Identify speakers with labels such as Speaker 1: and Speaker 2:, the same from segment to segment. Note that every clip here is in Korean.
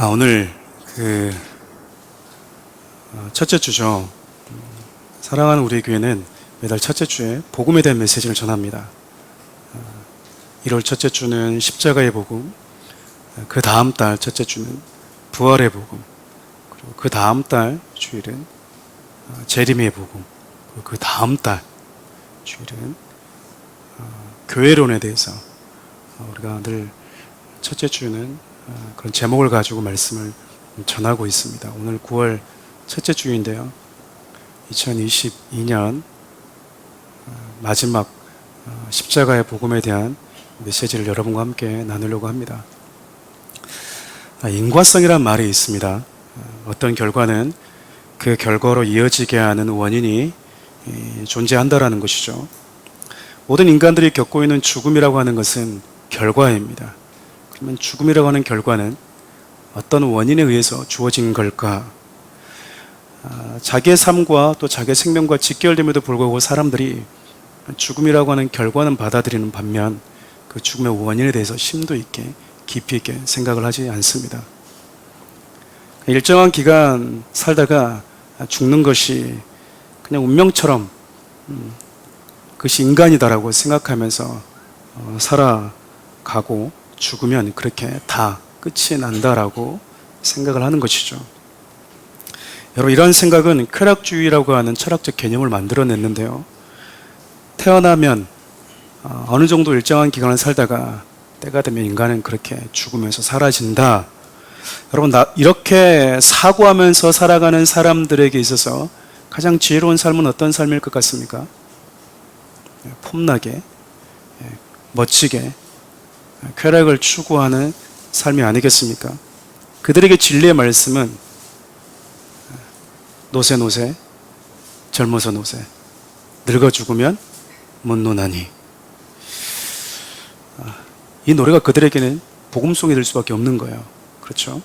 Speaker 1: 오늘 첫째 주죠. 사랑하는 우리 교회는 매달 첫째 주에 복음에 대한 메시지를 전합니다. 1월 첫째 주는 십자가의 복음, 그 다음 달 첫째 주는 부활의 복음, 그리고 그 다음 달 주일은 재림의 복음, 그리고 그 다음 달 주일은 교회론에 대해서 우리가 늘 첫째 주는 그런 제목을 가지고 말씀을 전하고 있습니다. 오늘 9월 첫째 주인데요. 2022년 마지막 십자가의 복음에 대한 메시지를 여러분과 함께 나누려고 합니다. 인과성이란 말이 있습니다. 어떤 결과는 그 결과로 이어지게 하는 원인이 존재한다라는 것이죠. 모든 인간들이 겪고 있는 죽음이라고 하는 것은 결과입니다. 그러면 죽음이라고 하는 결과는 어떤 원인에 의해서 주어진 걸까? 자기의 삶과 또 자기의 생명과 직결됨에도 불구하고 사람들이 죽음이라고 하는 결과는 받아들이는 반면 그 죽음의 원인에 대해서 심도 있게 깊이 있게 생각을 하지 않습니다. 일정한 기간 살다가 죽는 것이 그냥 운명처럼 그것이 인간이다라고 생각하면서 살아가고 죽으면 그렇게 다 끝이 난다라고 생각을 하는 것이죠. 여러분, 이런 생각은 쾌락주의라고 하는 철학적 개념을 만들어냈는데요. 태어나면 어느 정도 일정한 기간을 살다가 때가 되면 인간은 그렇게 죽으면서 사라진다. 여러분, 이렇게 사고하면서 살아가는 사람들에게 있어서 가장 지혜로운 삶은 어떤 삶일 것 같습니까? 폼나게, 멋지게, 쾌락을 추구하는 삶이 아니겠습니까? 그들에게 진리의 말씀은 노세 노세, 젊어서 노세, 늙어 죽으면 못 노나니. 이 노래가 그들에게는 복음송이 될 수밖에 없는 거예요. 그렇죠?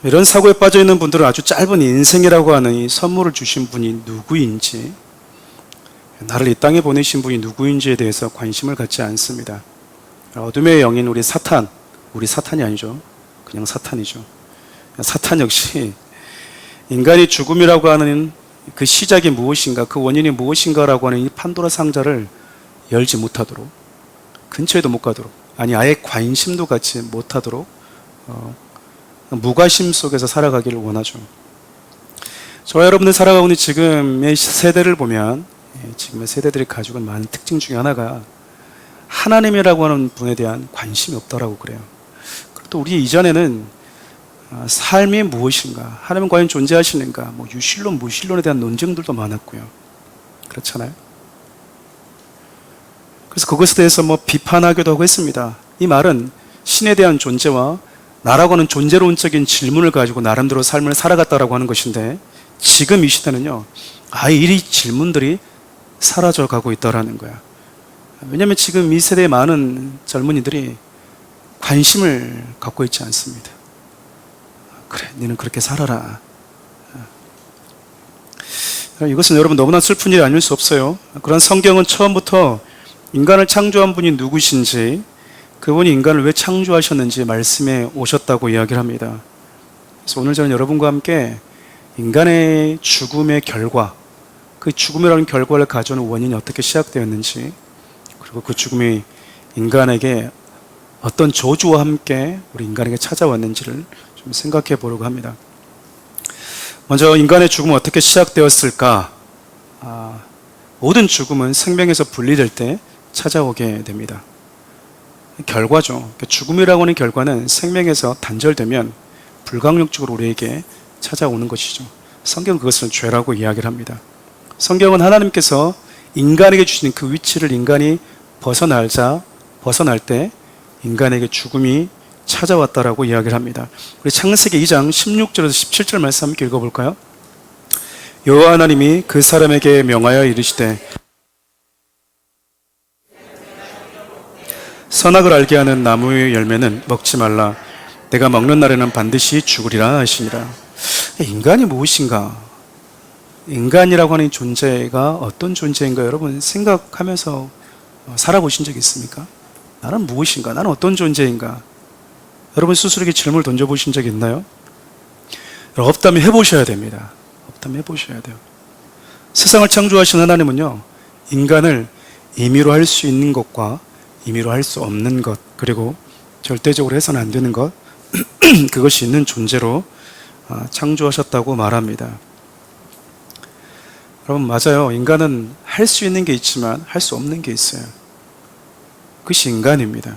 Speaker 1: 이런 사고에 빠져 있는 분들은 아주 짧은 인생이라고 하는 이 선물을 주신 분이 누구인지, 나를 이 땅에 보내신 분이 누구인지에 대해서 관심을 갖지 않습니다. 어둠의 영인 우리 사탄이 아니죠. 그냥 사탄이죠. 사탄 역시 인간이 죽음이라고 하는 그 시작이 무엇인가, 그 원인이 무엇인가라고 하는 이 판도라 상자를 열지 못하도록, 근처에도 못 가도록, 아니 아예 관심도 갖지 못하도록 무관심 속에서 살아가기를 원하죠. 저와 여러분들 살아가고 있는 지금의 세대를 보면, 지금의 세대들이 가지고 있는 많은 특징 중에 하나가 하나님이라고 하는 분에 대한 관심이 없다라고 그래요. 또 우리 이전에는 삶이 무엇인가, 하나님은 과연 존재하시는가, 유실론, 무실론에 대한 논쟁들도 많았고요. 그렇잖아요. 그래서 그것에 대해서 비판하기도 하고 했습니다. 이 말은 신에 대한 존재와 나라고 하는 존재론적인 질문을 가지고 나름대로 삶을 살아갔다라고 하는 것인데, 지금 이 시대는요, 아예 이 질문들이 사라져 가고 있다라는 거야. 왜냐하면 지금 이 세대의 많은 젊은이들이 관심을 갖고 있지 않습니다. 그래, 너는 그렇게 살아라. 이것은 여러분 너무나 슬픈 일이 아닐 수 없어요. 그런 성경은 처음부터 인간을 창조한 분이 누구신지, 그분이 인간을 왜 창조하셨는지 말씀해 오셨다고 이야기를 합니다. 그래서 오늘 저는 여러분과 함께 인간의 죽음의 결과, 그 죽음이라는 결과를 가져오는 원인이 어떻게 시작되었는지, 그리고 그 죽음이 인간에게 어떤 저주와 함께 우리 인간에게 찾아왔는지를 좀 생각해 보려고 합니다. 먼저 인간의 죽음은 어떻게 시작되었을까? 모든 죽음은 생명에서 분리될 때 찾아오게 됩니다. 결과죠. 죽음이라고 하는 결과는 생명에서 단절되면 불가항력적으로 우리에게 찾아오는 것이죠. 성경은 그것을 죄라고 이야기를 합니다. 성경은 하나님께서 인간에게 주시는 그 위치를 인간이 벗어날 때 인간에게 죽음이 찾아왔다라고 이야기를 합니다. 우리 창세기 2장 16절에서 17절 말씀 함께 읽어볼까요? 여호와 하나님이 그 사람에게 명하여 이르시되 선악을 알게 하는 나무의 열매는 먹지 말라. 내가 먹는 날에는 반드시 죽으리라 하시니라. 인간이 무엇인가? 인간이라고 하는 존재가 어떤 존재인가 여러분 생각하면서 살아보신 적 있습니까? 나는 무엇인가? 나는 어떤 존재인가? 여러분 스스로에게 질문을 던져보신 적 있나요? 없다면 해보셔야 됩니다. 없다면 해보셔야 돼요. 세상을 창조하신 하나님은요, 인간을 임의로 할 수 있는 것과 임의로 할 수 없는 것, 그리고 절대적으로 해서는 안 되는 것, 그것이 있는 존재로 창조하셨다고 말합니다. 여러분, 맞아요. 인간은 할 수 있는 게 있지만 할 수 없는 게 있어요. 그것이 인간입니다.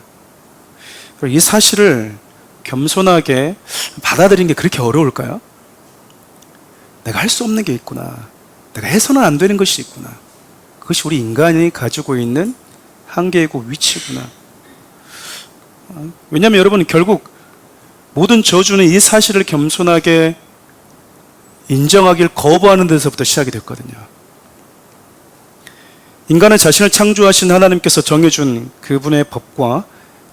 Speaker 1: 이 사실을 겸손하게 받아들이는 게 그렇게 어려울까요? 내가 할 수 없는 게 있구나. 내가 해서는 안 되는 것이 있구나. 그것이 우리 인간이 가지고 있는 한계이고 위치구나. 왜냐하면 여러분, 결국 모든 저주는 이 사실을 겸손하게 인정하길 거부하는 데서부터 시작이 됐거든요. 인간은 자신을 창조하신 하나님께서 정해준 그분의 법과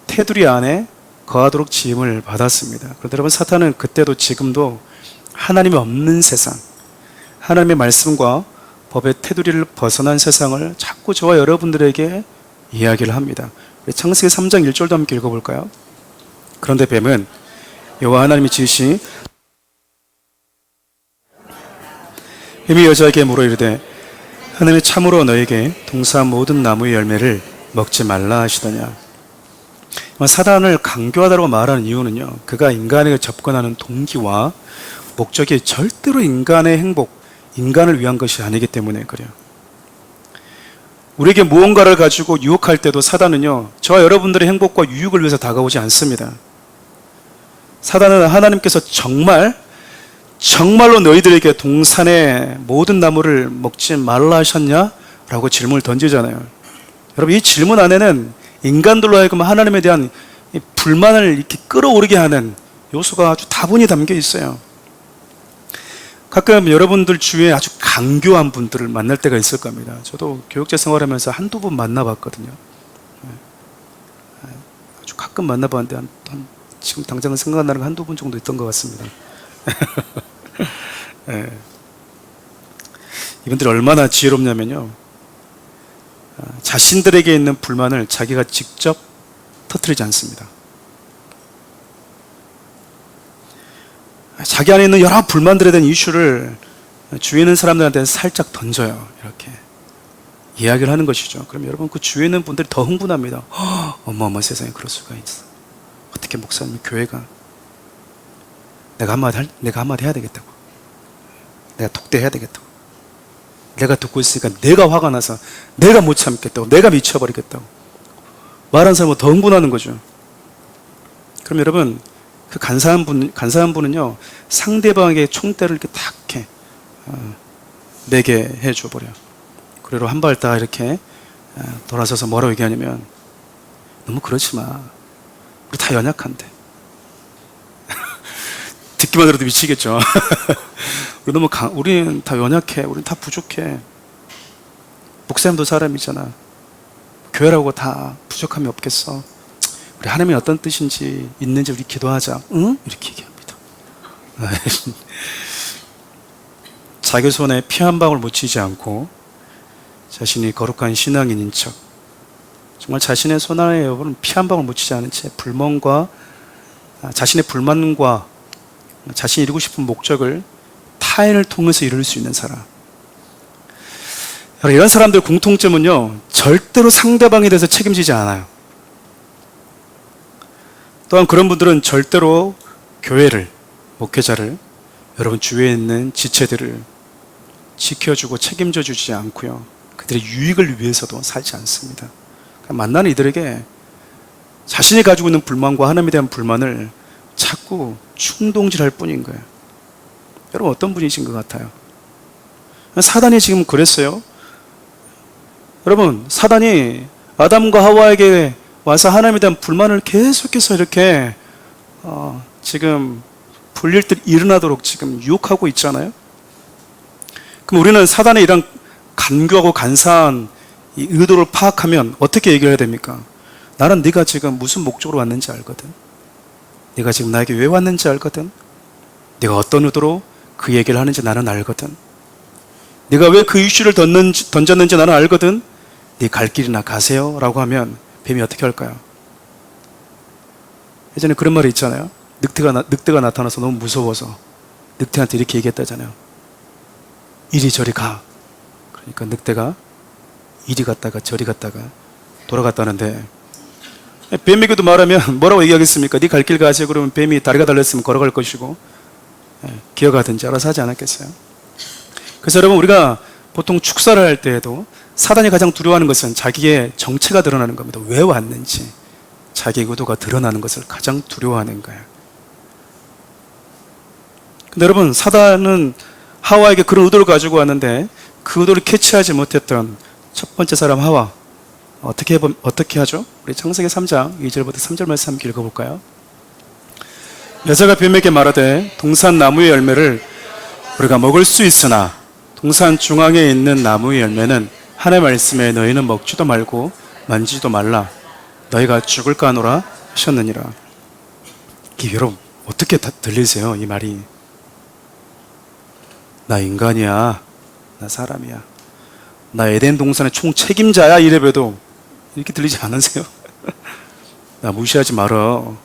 Speaker 1: 테두리 안에 거하도록 지음을 받았습니다. 그런데 여러분, 사탄은 그때도 지금도 하나님이 없는 세상, 하나님의 말씀과 법의 테두리를 벗어난 세상을 자꾸 저와 여러분들에게 이야기를 합니다. 창세기 3장 1절도 함께 읽어볼까요? 그런데 뱀은 여호와 하나님이 지으신 뱀이 여자에게 물어 이르되 하나님이 참으로 너에게 동사한 모든 나무의 열매를 먹지 말라 하시더냐. 사단을 강교하다고 말하는 이유는요, 그가 인간에게 접근하는 동기와 목적이 절대로 인간의 행복, 인간을 위한 것이 아니기 때문에 그래요. 우리에게 무언가를 가지고 유혹할 때도 사단은요, 저와 여러분들의 행복과 유익을 위해서 다가오지 않습니다. 사단은 하나님께서 정말로 너희들에게 동산의 모든 나무를 먹지 말라 하셨냐? 라고 질문을 던지잖아요. 여러분, 이 질문 안에는 인간들로 하여금 하나님에 대한 불만을 이렇게 끌어오르게 하는 요소가 아주 다분히 담겨 있어요. 가끔 여러분들 주위에 아주 강교한 분들을 만날 때가 있을 겁니다. 저도 교육자 생활하면서 한두 번 만나봤거든요. 아주 가끔 만나봤는데 지금 당장 생각나는 거 한두 번 정도 있던 것 같습니다. 네. 이분들이 얼마나 지혜롭냐면요, 자신들에게 있는 불만을 자기가 직접 터뜨리지 않습니다. 자기 안에 있는 여러 불만들에 대한 이슈를 주위에 있는 사람들한테 살짝 던져요. 이렇게 이야기를 하는 것이죠. 그럼 여러분, 그 주위에 있는 분들이 더 흥분합니다. 어머 세상에 그럴 수가 있어. 어떻게 목사님, 교회가 내가 한마디 해야 되겠다고, 내가 독대해야 되겠다고, 내가 듣고 있으니까 내가 화가 나서 내가 못 참겠다고, 내가 미쳐버리겠다고 말하는 사람은 더 흥분하는 거죠. 그럼 여러분, 그 간사한 분은요, 상대방에게 총대를 이렇게 탁 이렇게 내게 해줘 버려. 그리고 한 발 다 이렇게 돌아서서 뭐라고 얘기하냐면, 너무 그러지 마. 우리 다 연약한데. 듣기만 들어도 미치겠죠. 우리는 다 연약해. 우리는 다 부족해. 목사님도 사람이잖아. 교회라고 다 부족함이 없겠어. 우리 하나님이 어떤 뜻인지 있는지 우리 기도하자. 응? 이렇게 얘기합니다. 자기 손에 피 한 방울 묻히지 않고 자신이 거룩한 신앙인인 척, 정말 자신의 손 안에 여러분 피 한 방울 묻히지 않은 채 자신의 불만과 자신이 이루고 싶은 목적을 타인을 통해서 이룰 수 있는 사람. 이런 사람들 공통점은요, 절대로 상대방에 대해서 책임지지 않아요. 또한 그런 분들은 절대로 교회를, 목회자를, 여러분 주위에 있는 지체들을 지켜주고 책임져 주지 않고요, 그들의 유익을 위해서도 살지 않습니다. 만나는 이들에게 자신이 가지고 있는 불만과 하나님에 대한 불만을 자꾸 충동질할 뿐인 거예요. 여러분, 어떤 분이신 것 같아요? 사단이 지금 그랬어요. 여러분, 사단이 아담과 하와에게 와서 하나님에 대한 불만을 계속해서 이렇게 지금 불일들이 일어나도록 지금 유혹하고 있잖아요. 그럼 우리는 사단의 이런 간교하고 간사한 이 의도를 파악하면 어떻게 얘기를 해야 됩니까? 나는 네가 지금 무슨 목적으로 왔는지 알거든. 네가 지금 나에게 왜 왔는지 알거든. 네가 어떤 의도로 그 얘기를 하는지 나는 알거든. 네가 왜 그 이슈를 던졌는지 나는 알거든. 네 갈 길이나 가세요 라고 하면 뱀이 어떻게 할까요? 예전에 그런 말이 있잖아요. 늑대가 나타나서 너무 무서워서 늑대한테 이렇게 얘기했다잖아요. 이리저리 가. 그러니까 늑대가 이리 갔다가 저리 갔다가 돌아갔다는데, 뱀에게도 말하면 뭐라고 얘기하겠습니까? 네 갈 길 가세요. 그러면 뱀이 다리가 달렸으면 걸어갈 것이고, 기어가든지 알아서 하지 않았겠어요? 그래서 여러분, 우리가 보통 축사를 할 때에도 사단이 가장 두려워하는 것은 자기의 정체가 드러나는 겁니다. 왜 왔는지 자기의 의도가 드러나는 것을 가장 두려워하는 거예요. 근데 여러분, 사단은 하와에게 그런 의도를 가지고 왔는데 그 의도를 캐치하지 못했던 첫 번째 사람 하와, 어떻게 하죠? 우리 창세기 3장 2절부터 3절 말씀 함께 읽어볼까요? 여자가 뱀에게 말하되 동산 나무의 열매를 우리가 먹을 수 있으나 동산 중앙에 있는 나무의 열매는 하나님의 말씀에 너희는 먹지도 말고 만지지도 말라. 너희가 죽을까 하노라 하셨느니라. 이게 여러분 어떻게 들리세요? 이 말이. 나 인간이야. 나 사람이야. 나 에덴 동산의 총책임자야. 이래봬도 이렇게 들리지 않으세요? 나 무시하지 말어.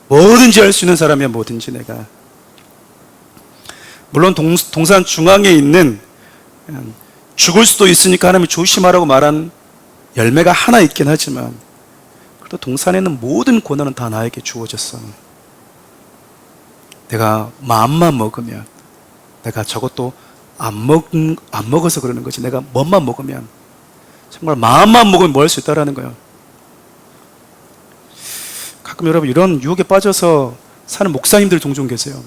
Speaker 1: 뭐든지 할 수 있는 사람이야. 뭐든지 내가. 물론 동산 중앙에 있는 죽을 수도 있으니까 하나님이 조심하라고 말한 열매가 하나 있긴 하지만 그래도 동산에 있는 모든 고난은 다 나에게 주어졌어. 내가 마음만 먹으면, 내가 저것도 안 먹어서 그러는 거지. 내가 뭐만 먹으면, 정말 마음만 먹으면 뭐 할 수 있다라는 거예요. 가끔 여러분 이런 유혹에 빠져서 사는 목사님들 종종 계세요.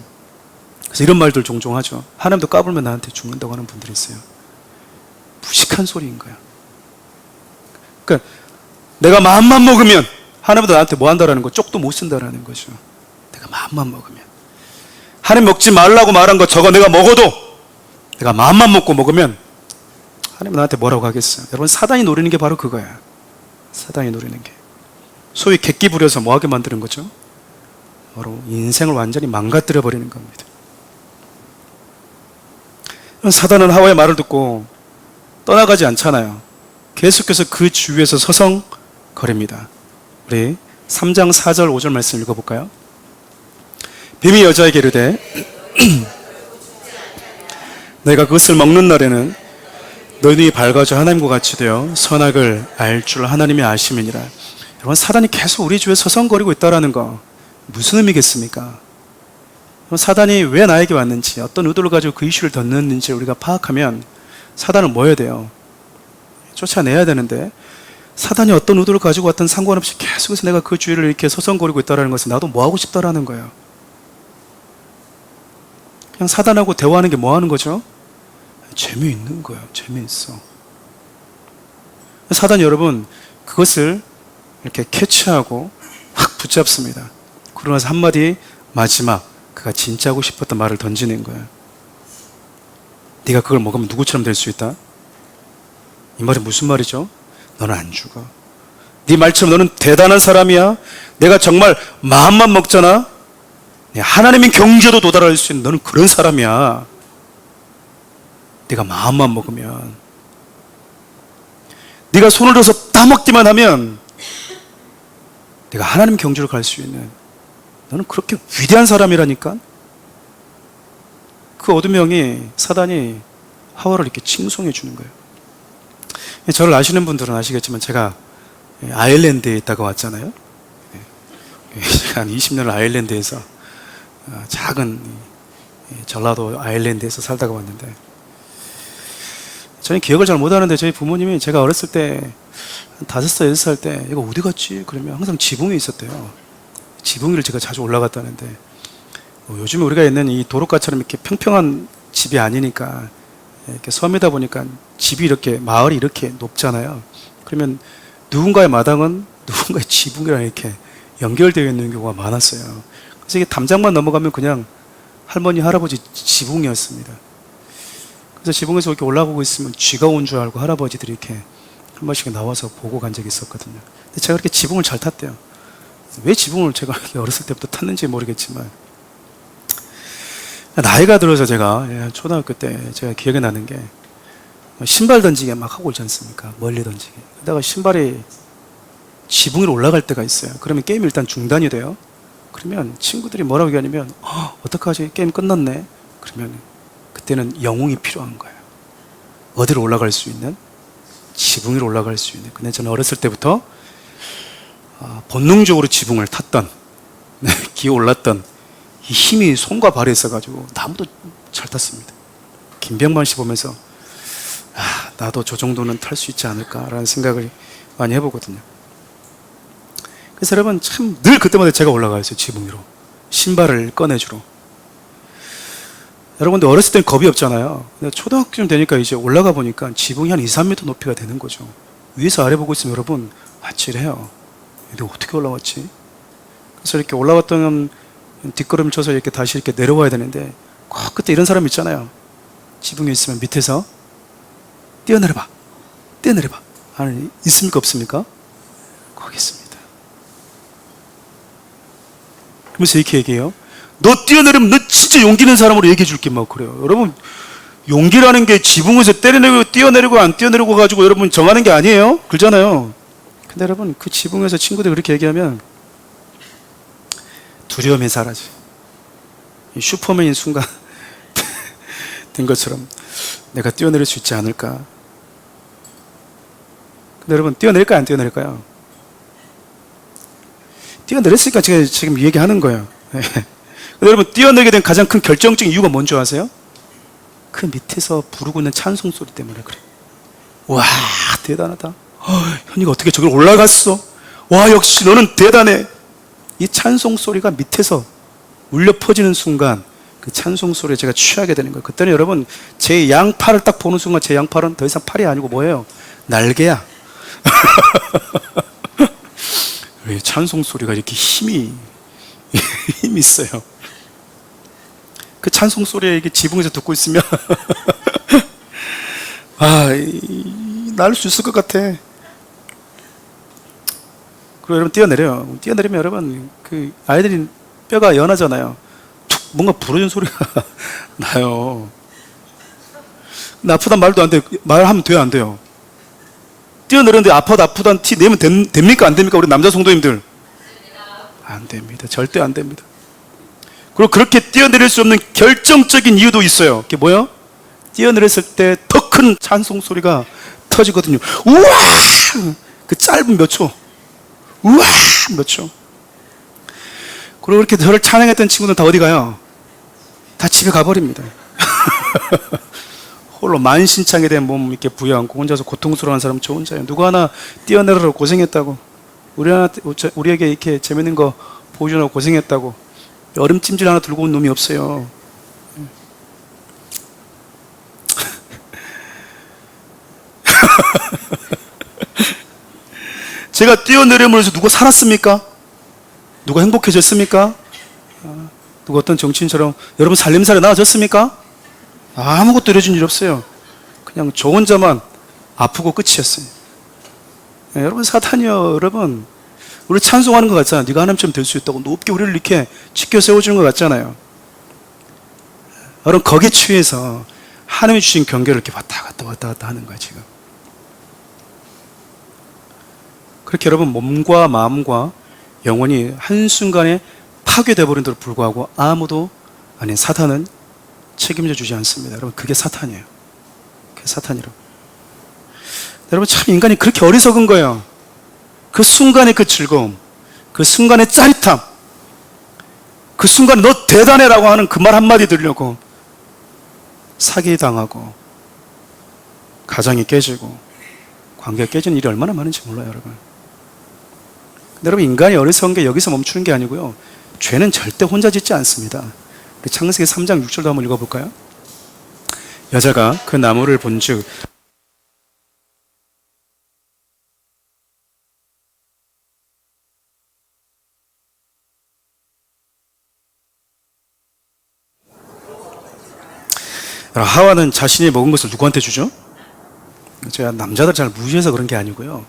Speaker 1: 그래서 이런 말들 종종 하죠. 하나님도 까불면 나한테 죽는다고 하는 분들이 있어요. 무식한 소리인 거야. 그러니까 내가 마음만 먹으면 하나님도 나한테 뭐 한다라는 거, 쪽도 못 쓴다라는 거죠. 내가 마음만 먹으면. 하나님 먹지 말라고 말한 거 저거 내가 먹어도 내가 마음만 먹으면 하나님 나한테 뭐라고 하겠어요? 여러분, 사단이 노리는 게 바로 그거야. 사단이 노리는 게. 소위 객기 부려서 뭐하게 만드는 거죠? 바로 인생을 완전히 망가뜨려 버리는 겁니다. 사단은 하와의 말을 듣고 떠나가지 않잖아요. 계속해서 그 주위에서 서성거립니다. 우리 3장 4절 5절 말씀 읽어볼까요? 뱀이 여자에게 이르되 내가 그것을 먹는 날에는 너희 눈이 밝아져 하나님과 같이 되어 선악을 알 줄 하나님이 아심이니라. 여러분, 사단이 계속 우리 주위에 서성거리고 있다는 거 무슨 의미겠습니까? 사단이 왜 나에게 왔는지, 어떤 의도를 가지고 그 이슈를 던졌는지 우리가 파악하면 사단을 뭐 해야 돼요? 쫓아내야 되는데, 사단이 어떤 의도를 가지고 왔든 상관없이 계속해서 내가 그 주위를 이렇게 서성거리고 있다는 것은 나도 뭐 하고 싶다라는 거예요. 그냥 사단하고 대화하는 게 뭐 하는 거죠? 재미있는 거예요. 재미있어. 사단이 여러분 그것을 이렇게 캐치하고 확 붙잡습니다. 그러고 나서 한마디 마지막 그가 진짜 하고 싶었던 말을 던지는 거예요. 네가 그걸 먹으면 누구처럼 될 수 있다? 이 말이 무슨 말이죠? 너는 안 죽어. 네 말처럼 너는 대단한 사람이야. 내가 정말 마음만 먹잖아. 하나님의 경지에도 도달할 수 있는 너는 그런 사람이야. 네가 마음만 먹으면, 네가 손을 들어서 따먹기만 하면 네가 하나님 경지로 갈 수 있는, 너는 그렇게 위대한 사람이라니까. 그 어둠형이 사단이 하와를 이렇게 칭송해 주는 거예요. 저를 아시는 분들은 아시겠지만 제가 아일랜드에 있다가 왔잖아요. 한 20년을 아일랜드에서, 작은 전라도 아일랜드에서 살다가 왔는데, 저는 기억을 잘 못하는데 저희 부모님이 제가 어렸을 때 한 5살, 6살 때 이거 어디 갔지? 그러면 항상 지붕에 있었대요. 지붕 위를 제가 자주 올라갔다는데, 요즘에 우리가 있는 이 도로가처럼 이렇게 평평한 집이 아니니까, 이렇게 섬이다 보니까 집이 이렇게, 마을이 이렇게 높잖아요. 그러면 누군가의 마당은 누군가의 지붕이랑 이렇게 연결되어 있는 경우가 많았어요. 그래서 이게 담장만 넘어가면 그냥 할머니, 할아버지 지붕이었습니다. 그래서 지붕에서 이렇게 올라가고 있으면 쥐가 온 줄 알고 할아버지들이 이렇게 한 번씩 나와서 보고 간 적이 있었거든요. 근데 제가 그렇게 지붕을 잘 탔대요. 왜 지붕을 제가 어렸을 때부터 탔는지 모르겠지만, 나이가 들어서 제가 초등학교 때 제가 기억에 나는 게, 신발 던지기 막 하고 있지 않습니까? 멀리 던지기. 그러다가 신발이 지붕 위로 올라갈 때가 있어요. 그러면 게임이 일단 중단이 돼요. 그러면 친구들이 뭐라고 얘기하냐면 어떡하지? 게임 끝났네. 그러면 그때는 영웅이 필요한 거예요. 어디로 올라갈 수 있는? 지붕 위로 올라갈 수 있는. 근데 저는 어렸을 때부터 본능적으로 지붕을 탔던 기어 올랐던 이 힘이 손과 발에 있어가지고 나무도 잘 탔습니다. 김병만 씨 보면서 나도 저 정도는 탈 수 있지 않을까라는 생각을 많이 해보거든요. 그래서 여러분 참 늘 그때마다 제가 올라가 있어요. 지붕 위로 신발을 꺼내주러. 여러분들 어렸을 땐 겁이 없잖아요. 근데 초등학교쯤 되니까 이제 올라가 보니까 지붕이 한 2, 3m 높이가 되는 거죠. 위에서 아래 보고 있으면 여러분 아찔해요. 내가 어떻게 올라왔지? 그래서 이렇게 올라왔던 뒷걸음 쳐서 이렇게 다시 이렇게 내려와야 되는데 꼭 그때 이런 사람 있잖아요. 지붕에 있으면 밑에서 뛰어내려봐, 뛰어내려봐. 아니 있습니까 없습니까? 거기 있습니다. 그러면서 이렇게 얘기해요. 너 뛰어내리면 너 진짜 용기 있는 사람으로 얘기해 줄게 막 그래요. 여러분 용기라는 게 지붕에서 때려내고 뛰어내리고 안 뛰어내리고 가지고 여러분 정하는 게 아니에요. 그렇잖아요. 근데 여러분 그 지붕에서 친구들이 그렇게 얘기하면 두려움이 사라져. 슈퍼맨인 순간 된 것처럼 내가 뛰어내릴 수 있지 않을까. 근데 여러분 뛰어내릴까요 안 뛰어내릴까요? 뛰어내렸으니까 제가 지금 얘기하는 거예요. 여러분 뛰어내게 된 가장 큰 결정적인 이유가 뭔지 아세요? 그 밑에서 부르고 있는 찬송 소리 때문에 그래. 와 대단하다. 현이가 어떻게 저길 올라갔어? 와 역시 너는 대단해. 이 찬송 소리가 밑에서 울려 퍼지는 순간 그 찬송 소리에 제가 취하게 되는 거예요. 그때는 여러분 제 양팔을 딱 보는 순간 제 양팔은 더 이상 팔이 아니고 뭐예요? 날개야. 왜 찬송 소리가 이렇게 힘이 있어요. 그 찬송 소리에 이게 지붕에서 듣고 있으면 날 수 있을 것 같아. 그리고 여러분 뛰어내려요. 뛰어내리면 여러분 그 아이들이 뼈가 연하잖아요. 툭 뭔가 부러진 소리가 나요. 근데 아프단 말도 안 돼. 말하면 돼요 안 돼요? 뛰어내렸는데 아프다는 티 내면 됩니까 안 됩니까? 우리 남자 성도님들 안 됩니다. 절대 안 됩니다. 그리고 그렇게 뛰어내릴 수 없는 결정적인 이유도 있어요. 그게 뭐예요? 뛰어내렸을 때 더 큰 찬송 소리가 터지거든요. 우와! 그 짧은 몇 초. 우와! 몇 초. 그리고 이렇게 저를 찬양했던 친구들 다 어디 가요? 다 집에 가버립니다. 홀로 만신창에 대한 몸 이렇게 부여안고 혼자서 고통스러워하는 사람 저 혼자예요. 누구 하나 뛰어내려고 고생했다고. 우리에게 이렇게 재밌는 거 보여주느라고 고생했다고. 얼음찜질 하나 들고 온 놈이 없어요. 제가 뛰어내려면서 누가 살았습니까? 누가 행복해졌습니까? 누가 어떤 정치인처럼 여러분 살림살이 나아졌습니까? 아무것도 이루어진 일 없어요. 그냥 저 혼자만 아프고 끝이었어요. 네, 여러분 사탄이요. 여러분 우리 찬송하는 것 같잖아요. 네가 하나님처럼 될 수 있다고 높게 우리를 이렇게 치켜 세워주는 것 같잖아요. 여러분 거기에 취해서 하나님이 주신 경계를 이렇게 왔다 갔다 하는 거예요 지금. 그렇게 여러분 몸과 마음과 영혼이 한순간에 파괴되어 버린 데도 불구하고 아무도 아닌 사탄은 책임져 주지 않습니다. 여러분 그게 사탄이에요. 그게 사탄이라고. 여러분 참 인간이 그렇게 어리석은 거예요. 그 순간의 그 즐거움, 그 순간의 짜릿함, 그 순간에 너 대단해라고 하는 그 말 한마디 들으려고 사기당하고 가정이 깨지고 관계가 깨지는 일이 얼마나 많은지 몰라요 여러분. 근데 여러분 인간이 어리석은 게 여기서 멈추는 게 아니고요. 죄는 절대 혼자 짓지 않습니다. 우리 창세기 3장 6절도 한번 읽어볼까요? 여자가 그 나무를 본즉 하와는 자신이 먹은 것을 누구한테 주죠? 제가 남자들 잘 무시해서 그런 게 아니고요.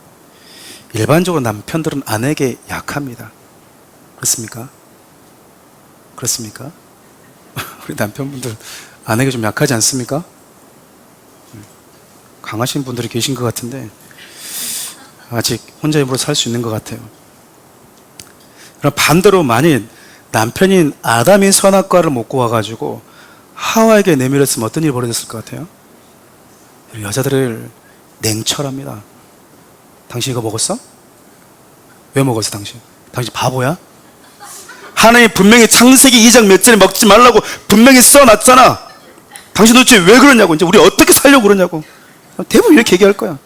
Speaker 1: 일반적으로 남편들은 아내에게 약합니다. 그렇습니까? 그렇습니까? 우리 남편분들 아내에게 좀 약하지 않습니까? 강하신 분들이 계신 것 같은데 아직 혼자 힘으로 살 수 있는 것 같아요. 그럼 반대로 만일 남편인 아담이 선악과를 먹고 와가지고 하와에게 내밀었으면 어떤 일이 벌어졌을 것 같아요? 여자들을 냉철합니다. 당신 이거 먹었어? 왜 먹었어 당신? 당신 바보야? 하나님이 분명히 창세기 2장 몇 절에 먹지 말라고 분명히 써놨잖아. 당신 도대체 왜 그러냐고, 이제 우리 어떻게 살려고 그러냐고. 대부분 이렇게 얘기할 거야.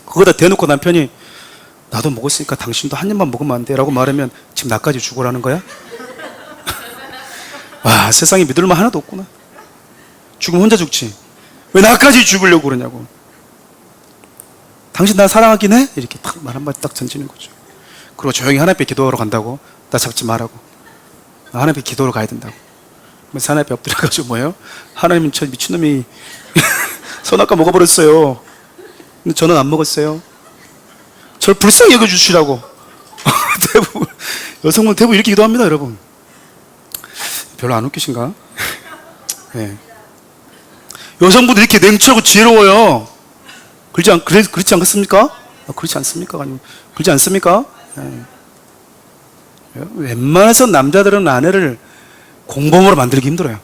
Speaker 1: 그거다 대놓고 남편이 나도 먹었으니까 당신도 한 입만 먹으면 안 돼 라고 말하면 지금 나까지 죽으라는 거야? 와, 세상에 믿을 만 하나도 없구나. 죽으면 혼자 죽지 왜 나까지 죽으려고 그러냐고. 당신 나 사랑하긴 해? 이렇게 딱 말 한마디 딱 던지는 거죠. 그리고 조용히 하나님 앞에 기도하러 간다고. 나 잡지 말라고. 하나님 앞에 기도하러 가야 된다고. 그래서 하나님 앞에 엎드려가지고 뭐예요? 하나님, 저 미친놈이 선악과 먹어버렸어요. 근데 저는 안 먹었어요. 저를 불쌍히 여겨주시라고. 대부분 여성분 대부분 이렇게 기도합니다, 여러분. 별로 안 웃기신가? 네. 여성분들 이렇게 냉철하고 지혜로워요. 그렇지 않겠습니까? 그렇지 않습니까? 아니면 그렇지 않습니까? 네. 웬만해서 남자들은 아내를 공범으로 만들기 힘들어요.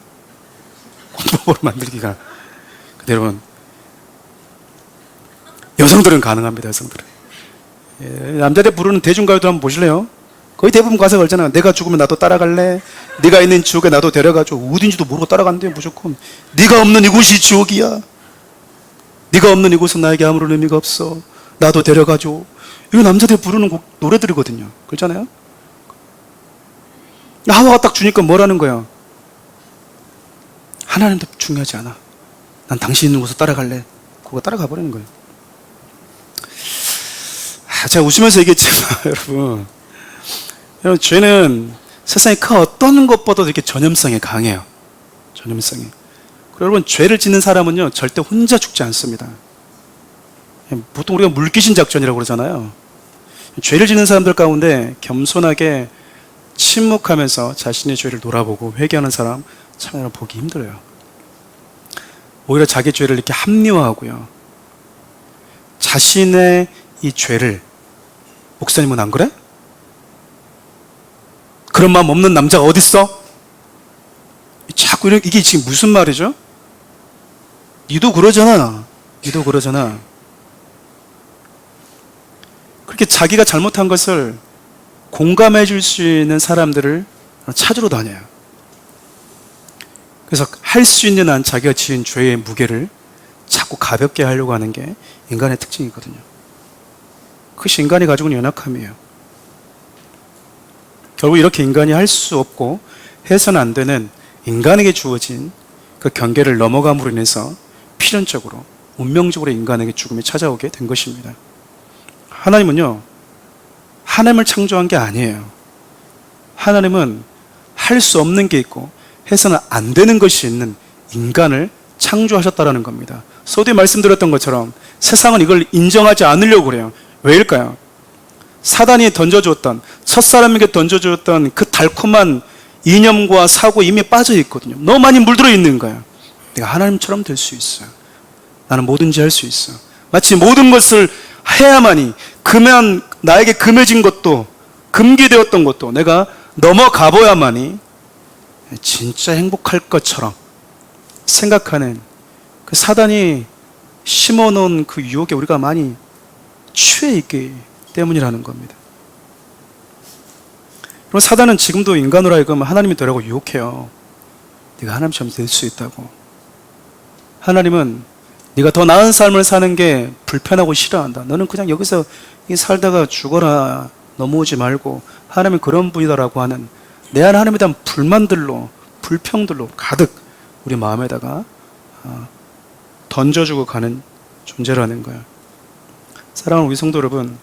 Speaker 1: 공범으로 만들기가. 근데 여러분, 여성들은 가능합니다. 여성들은. 예, 남자들 부르는 대중가요도 한번 보실래요? 거의 대부분 가사가 그러잖아요. 내가 죽으면 나도 따라갈래. 네가 있는 지옥에 나도 데려가줘. 어딘지도 모르고 따라간대요. 무조건 네가 없는 이곳이 지옥이야. 네가 없는 이곳은 나에게 아무런 의미가 없어. 나도 데려가줘. 이거 남자들 부르는 노래들이거든요. 그렇잖아요. 하와가 딱 주니까 뭐라는 거야? 하나님도 중요하지 않아. 난 당신 있는 곳으로 따라갈래. 그거 따라가 버리는 거예요. 제가 웃으면서 얘기했지만 여러분, 죄는 세상에 그 어떤 것보다도 이렇게 전염성이 강해요. 전염성이. 그리고 여러분, 죄를 짓는 사람은요 절대 혼자 죽지 않습니다. 보통 우리가 물귀신 작전이라고 그러잖아요. 죄를 짓는 사람들 가운데 겸손하게 침묵하면서 자신의 죄를 돌아보고 회개하는 사람 참 보기 힘들어요. 오히려 자기 죄를 이렇게 합리화하고요, 자신의 이 죄를, 목사님은 안 그래? 그런 마음 없는 남자가 어딨어? 자꾸 이게 지금 무슨 말이죠? 니도 그러잖아. 니도 그러잖아. 그렇게 자기가 잘못한 것을 공감해 줄 수 있는 사람들을 찾으러 다녀요. 그래서 할 수 있는 한 자기가 지은 죄의 무게를 자꾸 가볍게 하려고 하는 게 인간의 특징이거든요. 그것이 인간이 가지고 있는 연약함이에요. 결국 이렇게 인간이 할 수 없고 해서는 안 되는 인간에게 주어진 그 경계를 넘어감으로 인해서 필연적으로, 운명적으로 인간에게 죽음이 찾아오게 된 것입니다. 하나님은요, 하나님을 창조한 게 아니에요. 하나님은 할 수 없는 게 있고 해서는 안 되는 것이 있는 인간을 창조하셨다라는 겁니다. 서두에 말씀드렸던 것처럼 세상은 이걸 인정하지 않으려고 그래요. 왜일까요? 사단이 던져주었던, 첫사람에게 던져주었던 그 달콤한 이념과 사고에 이미 빠져 있거든요. 너무 많이 물들어 있는 거예요. 내가 하나님처럼 될 수 있어요. 나는 뭐든지 할 수 있어. 마치 모든 것을 해야만이, 나에게 금해진 것도, 금기되었던 것도 내가 넘어가 보야만이 진짜 행복할 것처럼 생각하는 그 사단이 심어놓은 그 유혹에 우리가 많이 취해 있기 때문이라는 겁니다. 그럼 사단은 지금도 인간으로 하여금 하나님이 되라고 유혹해요. 네가 하나님처럼 될 수 있다고. 하나님은 네가 더 나은 삶을 사는 게 불편하고 싫어한다. 너는 그냥 여기서 살다가 죽어라. 넘어오지 말고. 하나님은 그런 분이다라고 하는 내 안에 하나님에 대한 불만들로, 불평들로 가득 우리 마음에다가 던져주고 가는 존재라는 거예요. 사랑하는 우리 성도 여러분,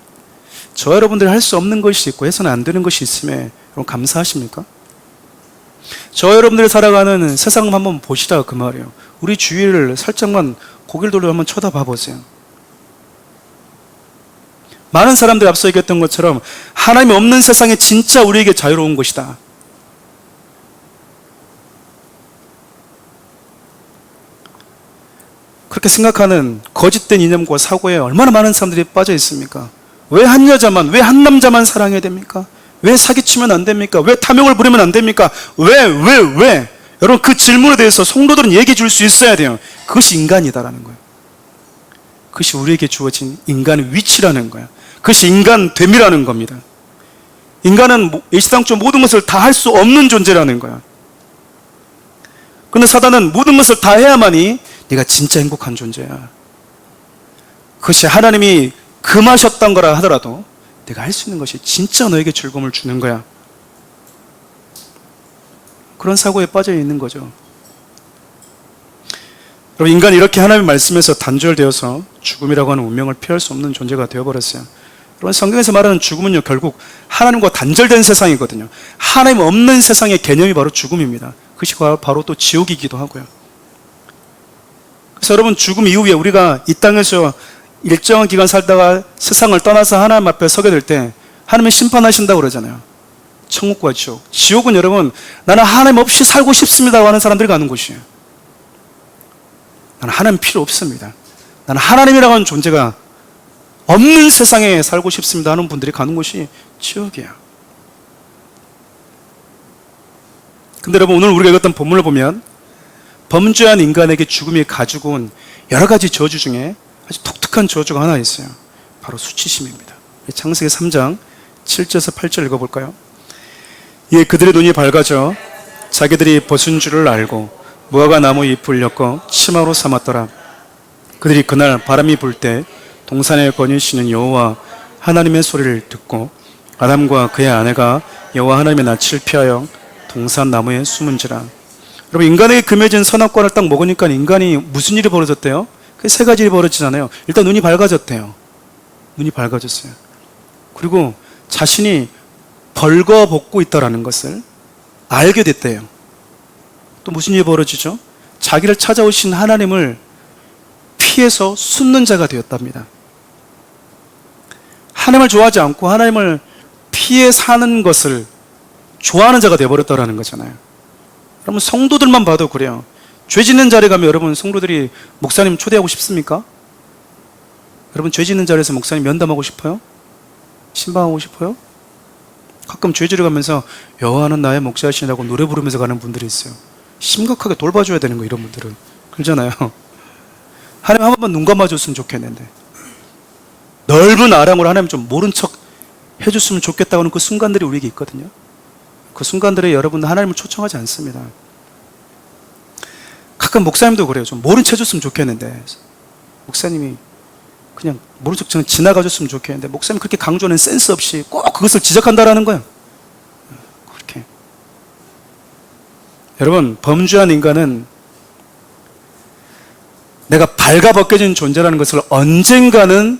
Speaker 1: 저 여러분들이 할 수 없는 것이 있고 해서는 안 되는 것이 있음에 여러분 감사하십니까? 저 여러분들이 살아가는 세상을 한번 보시라 그 말이에요. 우리 주위를 살짝만 고개를 돌려 한번 쳐다봐 보세요. 많은 사람들이 앞서 얘기했던 것처럼 하나님이 없는 세상에 진짜 우리에게 자유로운 것이다. 그렇게 생각하는 거짓된 이념과 사고에 얼마나 많은 사람들이 빠져 있습니까? 왜 한 여자만, 왜 한 남자만 사랑해야 됩니까? 왜 사기치면 안 됩니까? 왜 탐욕을 부리면 안 됩니까? 왜? 여러분, 그 질문에 대해서 성도들은 얘기해 줄 수 있어야 돼요. 그것이 인간이다라는 거예요. 그것이 우리에게 주어진 인간의 위치라는 거예요. 그것이 인간됨이라는 겁니다. 인간은 일시당초 모든 것을 다 할 수 없는 존재라는 거야. 그런데 사단은 모든 것을 다 해야만이 네가 진짜 행복한 존재야. 그것이 하나님이 금하셨던 거라 하더라도 내가 할 수 있는 것이 진짜 너에게 즐거움을 주는 거야. 그런 사고에 빠져 있는 거죠. 여러분, 인간이 이렇게 하나님의 말씀에서 단절되어서 죽음이라고 하는 운명을 피할 수 없는 존재가 되어버렸어요. 여러분, 성경에서 말하는 죽음은요, 결국 하나님과 단절된 세상이거든요. 하나님 없는 세상의 개념이 바로 죽음입니다. 그것이 바로 또 지옥이기도 하고요. 그래서 여러분, 죽음 이후에 우리가 이 땅에서 일정한 기간 살다가 세상을 떠나서 하나님 앞에 서게 될 때 하나님이 심판하신다고 그러잖아요. 천국과 지옥. 지옥은 여러분, 나는 하나님 없이 살고 싶습니다라고 하는 사람들이 가는 곳이에요. 나는 하나님 필요 없습니다. 나는 하나님이라고 하는 존재가 없는 세상에 살고 싶습니다 하는 분들이 가는 곳이 지옥이에요. 근데 여러분, 오늘 우리가 읽었던 본문을 보면 범죄한 인간에게 죽음이 가지고 온 여러 가지 저주 중에 아주 독특한 저주가 하나 있어요. 바로 수치심입니다. 창세기 3장 7절에서 8절 읽어볼까요? 이에 그들의 눈이 밝아져 자기들이 벗은 줄을 알고 무화과 나무 잎을 엮어 치마로 삼았더라. 그들이 그날 바람이 불 때 동산에 거니시는 여호와 하나님의 소리를 듣고 아담과 그의 아내가 여호와 하나님의 낯을 피하여 동산 나무에 숨은지라. 여러분, 인간에게 금해진 선악과를 딱 먹으니까 인간이 무슨 일이 벌어졌대요? 그 세 가지 일이 벌어지잖아요. 일단 눈이 밝아졌대요. 눈이 밝아졌어요. 그리고 자신이 벌거벗고 있다라는 것을 알게 됐대요. 또 무슨 일이 벌어지죠? 자기를 찾아오신 하나님을 피해서 숨는 자가 되었답니다. 하나님을 좋아하지 않고 하나님을 피해 사는 것을 좋아하는 자가 되어버렸다라는 거잖아요. 여러분, 성도들만 봐도 그래요. 죄 짓는 자리에 가면 여러분, 성도들이 목사님 초대하고 싶습니까? 여러분, 죄 짓는 자리에서 목사님 면담하고 싶어요? 신방하고 싶어요? 가끔 죄 지러 가면서 여호와는 나의 목자시라고 노래 부르면서 가는 분들이 있어요. 심각하게 돌봐줘야 되는 거, 이런 분들은. 그러잖아요. 하나님 한 번만 눈 감아줬으면 좋겠는데, 넓은 아랑으로 하나님 좀 모른 척 해줬으면 좋겠다고 하는 그 순간들이 우리에게 있거든요. 그 순간들에 여러분 하나님을 초청하지 않습니다. 가끔 목사님도 그래요. 좀 모른 척 해줬으면 좋겠는데, 목사님이 그냥 모른 척 지나가줬으면 좋겠는데, 목사님 그렇게 강조하는 센스 없이 꼭 그것을 지적한다라는 거예요. 그렇게. 여러분, 범죄한 인간은 내가 발가벗겨진 존재라는 것을 언젠가는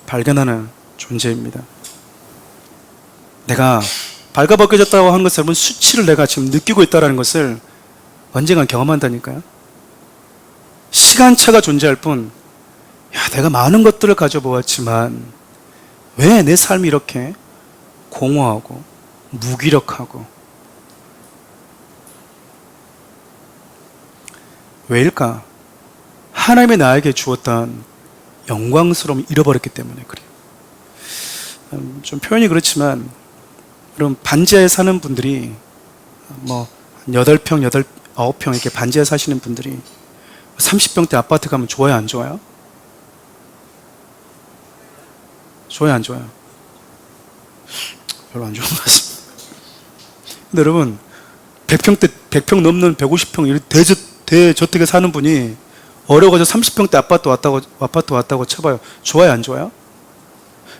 Speaker 1: 발견하는 존재입니다. 내가 발가벗겨졌다고 하는 것을, 여러분, 수치를 내가 지금 느끼고 있다는 것을 언젠간 경험한다니까요. 시간차가 존재할 뿐, 야, 내가 많은 것들을 가져보았지만 왜 내 삶이 이렇게 공허하고 무기력하고, 왜일까? 하나님이 나에게 주었던 영광스러움을 잃어버렸기 때문에 그래요. 좀 표현이 그렇지만, 여러분, 반지하에 사는 분들이 8평, 9평 이렇게 반지하에 사시는 분들이 30평대 아파트 가면 좋아요, 안 좋아요? 좋아요, 안 좋아요? 별로 안 좋은 것 같습니다. 근데 여러분, 100평 넘는 150평 대저택에 사는 분이 어려워서 30평대 아파트 왔다고 쳐봐요. 좋아요, 안 좋아요?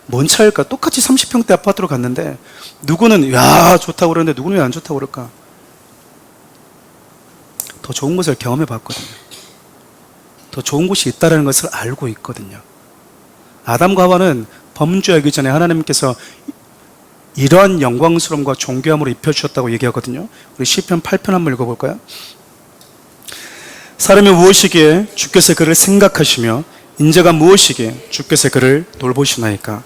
Speaker 1: 뭔 차일까? 똑같이 30평대 아파트로 갔는데 누구는 야 좋다고 그러는데 누구는 왜 안 좋다고 그럴까? 더 좋은 것을 경험해 봤거든요. 더 좋은 곳이 있다는 것을 알고 있거든요. 아담과 하와는 범죄하기 전에 하나님께서 이러한 영광스러움과 존귀함으로 입혀주셨다고 얘기하거든요. 우리 시편 8편 한번 읽어볼까요? 사람이 무엇이기에 주께서 그를 생각하시며 인자가 무엇이기에 주께서 그를 돌보시나이까.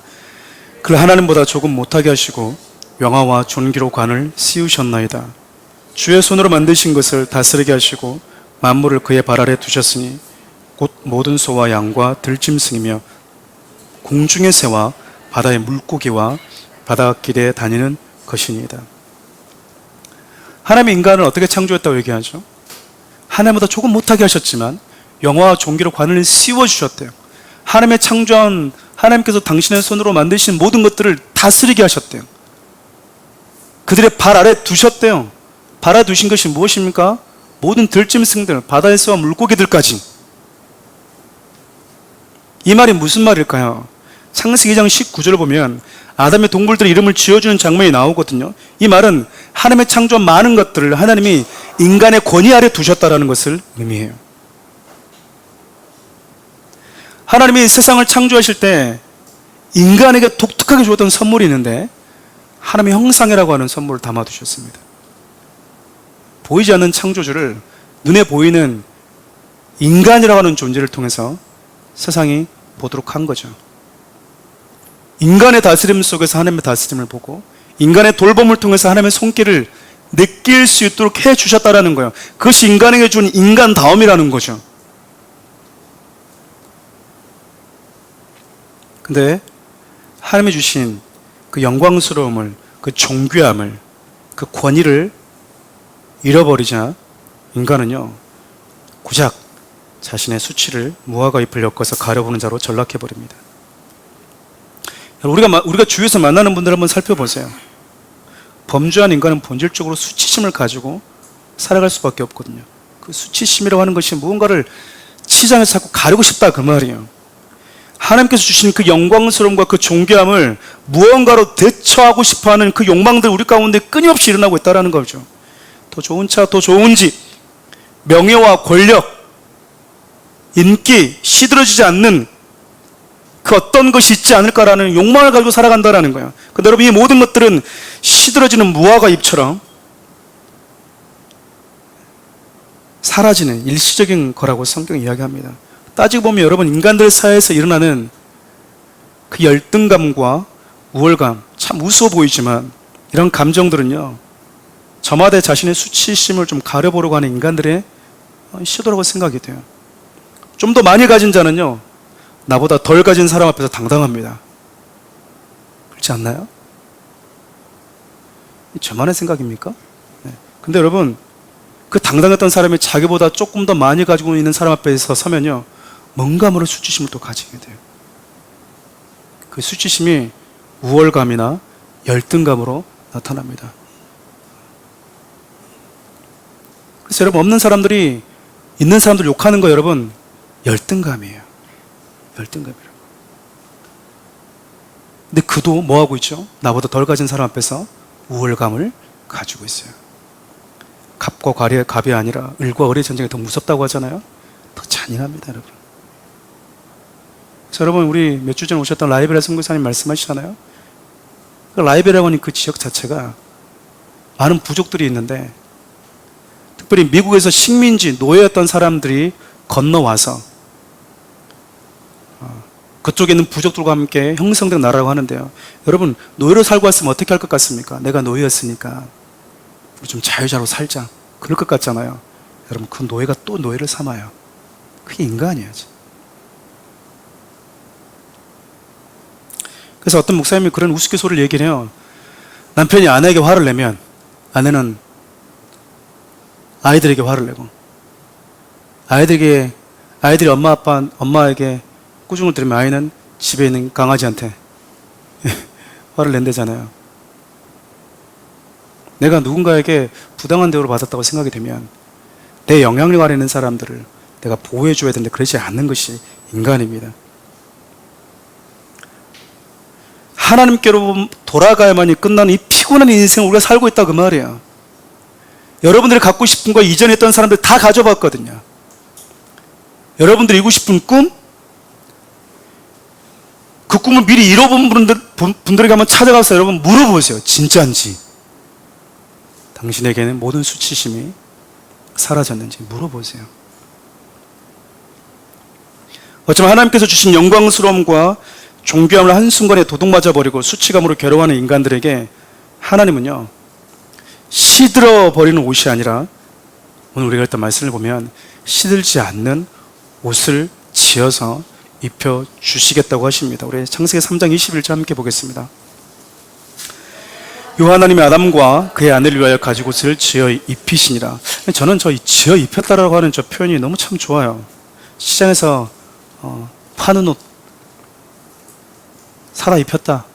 Speaker 1: 그를 하나님보다 조금 못하게 하시고 영화와 존귀로 관을 씌우셨나이다. 주의 손으로 만드신 것을 다스리게 하시고 만물을 그의 발 아래 두셨으니 곧 모든 소와 양과 들짐승이며 공중의 새와 바다의 물고기와 바닷길에 다니는 것이니이다. 하나님이 인간을 어떻게 창조했다고 얘기하죠? 하나님보다 조금 못하게 하셨지만 영화와 종기로 관을 씌워주셨대요. 하나님의 창조한 하나님께서 당신의 손으로 만드신 모든 것들을 다스리게 하셨대요. 그들의 발 아래 두셨대요. 발 아래 두신 것이 무엇입니까? 모든 들짐승들, 바다의 새와 물고기들까지. 이 말이 무슨 말일까요? 창세기 2장 19절을 보면 아담의 동물들의 이름을 지어주는 장면이 나오거든요. 이 말은 하나님의 창조한 많은 것들을 하나님이 인간의 권위 아래 두셨다는 것을 의미해요. 하나님이 세상을 창조하실 때 인간에게 독특하게 주었던 선물이 있는데 하나님의 형상이라고 하는 선물을 담아두셨습니다. 보이지 않는 창조주를 눈에 보이는 인간이라고 하는 존재를 통해서 세상이 보도록 한 거죠. 인간의 다스림 속에서 하나님의 다스림을 보고 인간의 돌봄을 통해서 하나님의 손길을 느낄 수 있도록 해주셨다는 거예요. 그것이 인간에게 준 인간다움이라는 거죠. 근데 하나님이 주신 그 영광스러움을, 그 존귀함을, 그 권위를 잃어버리자 인간은요, 고작 자신의 수치를 무화과 잎을 엮어서 가려보는 자로 전락해버립니다. 우리가 주위에서 만나는 분들 한번 살펴보세요. 범죄한 인간은 본질적으로 수치심을 가지고 살아갈 수밖에 없거든요. 그 수치심이라고 하는 것이 무언가를 치장해서 자꾸 가리고 싶다 그 말이에요. 하나님께서 주신 그 영광스러움과 그 존귀함을 무언가로 대처하고 싶어하는 그 욕망들 우리 가운데 끊임없이 일어나고 있다는 거죠. 더 좋은 차, 더 좋은 집, 명예와 권력, 인기, 시들어지지 않는 그 어떤 것이 있지 않을까라는 욕망을 가지고 살아간다는 거예요. 근데 여러분, 이 모든 것들은 시들어지는 무화과 잎처럼 사라지는 일시적인 거라고 성경이 이야기합니다. 따지고 보면 여러분, 인간들 사이에서 일어나는 그 열등감과 우월감, 참 우스워 보이지만 이런 감정들은요, 저마다 자신의 수치심을 좀 가려보려고 하는 인간들의 시도라고 생각이 돼요. 좀 더 많이 가진 자는요, 나보다 덜 가진 사람 앞에서 당당합니다. 그렇지 않나요? 저만의 생각입니까? 네. 근데 여러분, 그 당당했던 사람이 자기보다 조금 더 많이 가지고 있는 사람 앞에서 서면요, 뭔가 모를 수치심을 또 가지게 돼요. 그 수치심이 우월감이나 열등감으로 나타납니다. 그래서 여러분, 없는 사람들이 있는 사람들 욕하는 거 여러분, 열등감이에요. 열등감이라고. 근데 그도 뭐하고 있죠? 나보다 덜 가진 사람 앞에서 우월감을 가지고 있어요. 갑과 갑이 아니라 을과 을의 전쟁이 더 무섭다고 하잖아요. 더 잔인합니다, 여러분. 그래서 여러분, 우리 몇 주 전에 오셨던 라이베리아 선교사님 말씀하시잖아요. 그 라이베리아고 하는 그 지역 자체가 많은 부족들이 있는데, 특별히 미국에서 식민지, 노예였던 사람들이 건너와서 그쪽에 있는 부족들과 함께 형성된 나라라고 하는데요. 여러분, 노예로 살고 왔으면 어떻게 할 것 같습니까? 내가 노예였으니까 우리 좀 자유자로 살자, 그럴 것 같잖아요. 여러분, 그 노예가 또 노예를 삼아요. 그게 인간이야지. 그래서 어떤 목사님이 그런 우스갯소리를 얘기를 해요. 남편이 아내에게 화를 내면 아내는 아이들에게 화를 내고, 아이들이 엄마에게 꾸중을 들으면 아이는 집에 있는 강아지한테 화를 낸대잖아요. 내가 누군가에게 부당한 대우를 받았다고 생각이 되면 내 영향력 아래 있는 사람들을 내가 보호해줘야 되는데 그러지 않는 것이 인간입니다. 하나님께로 돌아가야만이 끝나는 이 피곤한 인생을 우리가 살고 있다 그 말이야. 여러분들이 갖고 싶은 거 이전에 했던 사람들 다 가져봤거든요. 여러분들이 이루고 싶은 꿈, 그 꿈을 미리 이뤄본 분들에게 한번 찾아가서 여러분 물어보세요. 진짜인지. 당신에게는 모든 수치심이 사라졌는지 물어보세요. 어쩌면 하나님께서 주신 영광스러움과 존귀함을 한순간에 도둑맞아버리고 수치감으로 괴로워하는 인간들에게 하나님은요, 시들어버리는 옷이 아니라 오늘 우리가 했던 말씀을 보면 시들지 않는 옷을 지어서 입혀 주시겠다고 하십니다. 우리 창세기 3장 21절 함께 보겠습니다. 요 하나님이 아담과 그의 아내를 위하여 가죽 옷을 지어 입히시니라. 저는 저 지어 입혔다라고 하는 저 표현이 너무 참 좋아요. 시장에서 파는 옷 사다 입혔다,